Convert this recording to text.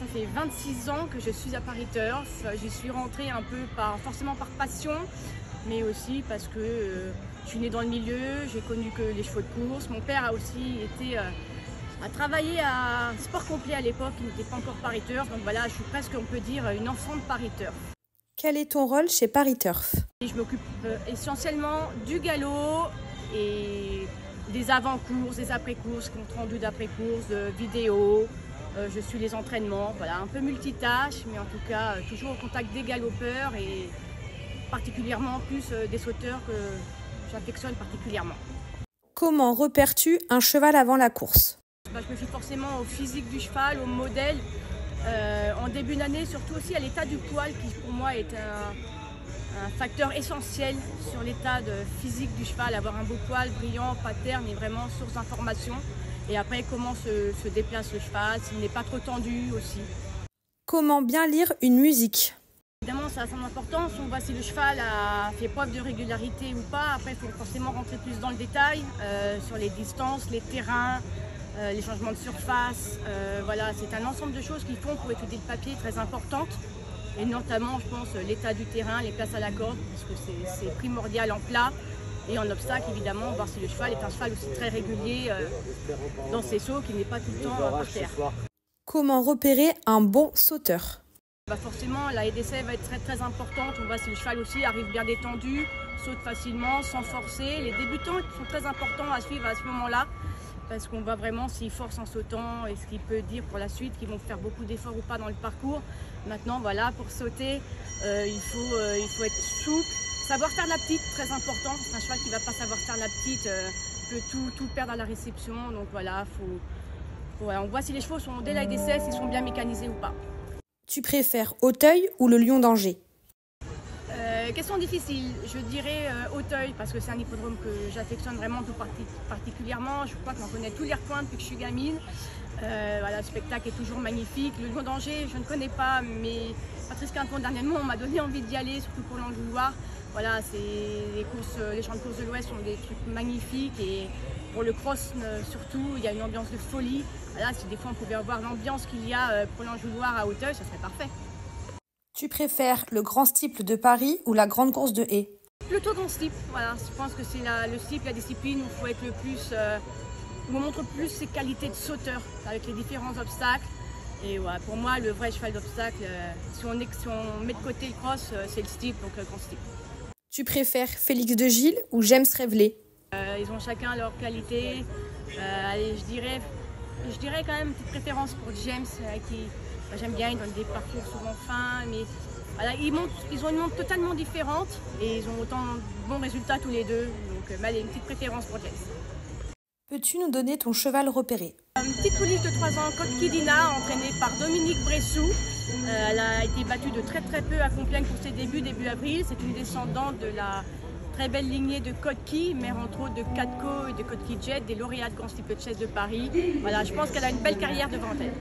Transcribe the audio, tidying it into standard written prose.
ça fait 26 ans que je suis à Paris Turf. J'y suis rentrée un peu forcément par passion, mais aussi parce que je suis née dans le milieu, j'ai connu que les chevaux de course. Mon père a aussi a travaillé à Sport Complet à l'époque, il n'était pas encore Paris Turf. Donc voilà, je suis presque, on peut dire, une enfant de Paris Turf. Quel est ton rôle chez Paris Turf? Je m'occupe essentiellement du galop et des avant-courses, des après-courses, compte rendu d'après-courses, de vidéos. Je suis les entraînements, voilà, un peu multitâche, mais en tout cas toujours au contact des galopeurs et particulièrement plus des sauteurs que j'affectionne particulièrement. Comment repères-tu un cheval avant la course? Je me fie forcément au physique du cheval, au modèle. En début d'année, surtout aussi à l'état du poil qui pour moi est un facteur essentiel sur l'état physique du cheval. Avoir un beau poil brillant, pas terne et vraiment source d'information. Et après, comment se déplace le cheval, s'il n'est pas trop tendu aussi. Comment bien lire une musique? Évidemment, ça a son importance. On voit si le cheval a fait preuve de régularité ou pas. Après, il faut forcément rentrer plus dans le détail sur les distances, les terrains, les changements de surface. Voilà, c'est un ensemble de choses qui font pour étudier le papier très importantes. Et notamment, je pense, l'état du terrain, les places à la corde, parce que c'est primordial en plat. Et en obstacle, évidemment, voir si le cheval est un cheval aussi très régulier dans ses sauts, qui n'est pas tout le temps par terre. Comment repérer un bon sauteur? Forcément, la d'essai va être très très importante. On voit si le cheval aussi arrive bien détendu, saute facilement, sans forcer. Les débutants sont très importants à suivre à ce moment-là, parce qu'on voit vraiment s'il force en sautant et ce qu'il peut dire pour la suite, qu'ils vont faire beaucoup d'efforts ou pas dans le parcours. Maintenant, voilà, pour sauter, il faut être souple. Savoir faire la petite, très important. C'est un cheval qui ne va pas savoir faire la petite, peut tout perdre à la réception. Donc voilà, on voit si les chevaux sont dès la d'essai, s'ils sont bien mécanisés ou pas. Tu préfères Auteuil ou le Lion d'Angers? Question difficile, je dirais Auteuil parce que c'est un hippodrome que j'affectionne vraiment tout particulièrement. Je crois que j'en connais tous les recoins depuis que je suis gamine. Voilà, le spectacle est toujours magnifique. Le Lion d'Angers, je ne connais pas, mais Patrice Quinton dernièrement m'a donné envie d'y aller, surtout pour l'Anjoulois. Voilà, les champs de course de l'Ouest sont des trucs magnifiques et pour le cross surtout, il y a une ambiance de folie. Voilà, si des fois on pouvait avoir l'ambiance qu'il y a pour l'Anjoulois à Auteuil, ça serait parfait. Tu préfères le grand steeple de Paris ou la grande course de haies? Plutôt grand steeple, voilà. Je pense que c'est le steeple, la discipline où il faut être le plus, où on montre plus ses qualités de sauteur avec les différents obstacles. Et voilà, pour moi, le vrai cheval d'obstacle, si on met de côté le cross, c'est le steeple, donc le grand steeple. Tu préfères Félix de Gilles ou James Reveley? Ils ont chacun leur qualité. Allez, je dirais quand même une petite préférence pour James, qui j'aime bien, il donne des parcours souvent fins, mais voilà, ils ont une montre totalement différente et ils ont autant de bons résultats tous les deux. Donc allez, une petite préférence pour James. Peux-tu nous donner ton cheval repéré? Une petite pouliche de 3 ans, Code Kidina, entraînée par Dominique Bressou. Elle a été battue de très peu à Compiègne pour ses débuts, début avril. C'est une descendante de la très belle lignée de Code Key, mère entre autres de Catco et de Code Key Jet, des lauréats de Grand Steeple Chase de Paris. Voilà, je pense qu'elle a une belle carrière devant elle.